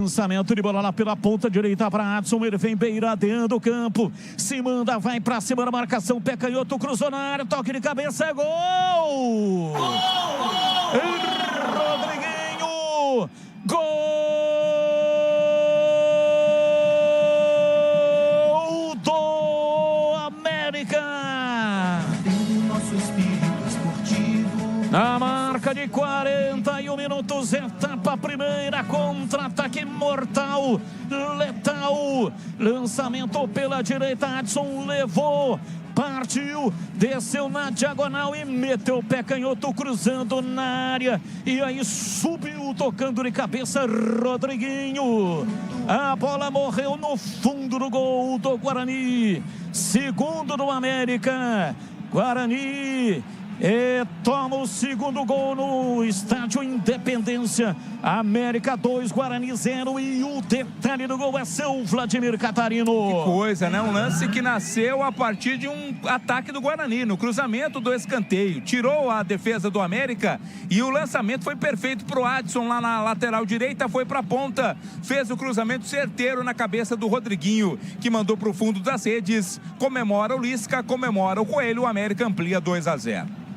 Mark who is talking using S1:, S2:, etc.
S1: Lançamento de bola lá pela ponta direita para Adson, ele vem beiradeando o campo, se manda, vai para cima da marcação, pé canhoto, cruzou na área, toque de cabeça, é gol! Rodriguinho, gol do América!
S2: Nosso espírito esportivo.
S1: Na marca de 41 minutos, etapa primeira, contra-ataque mortal, letal, lançamento pela direita, Adson levou, partiu, desceu na diagonal e meteu o pé canhoto cruzando na área, e aí subiu tocando de cabeça Rodriguinho, a bola morreu no fundo do gol do Guarani, segundo do América, Guarani toma o segundo gol no estádio Independência. América 2, Guarani 0. E o detalhe do gol é seu Vladimir Catarino.
S3: Que coisa, né? Um lance que nasceu a partir de um ataque do Guarani, no cruzamento do escanteio. Tirou a defesa do América e o lançamento foi perfeito pro Adson lá na lateral direita, foi pra ponta. Fez o cruzamento certeiro na cabeça do Rodriguinho, que mandou pro fundo das redes. Comemora o Lisca, comemora o Coelho, o América amplia 2-0.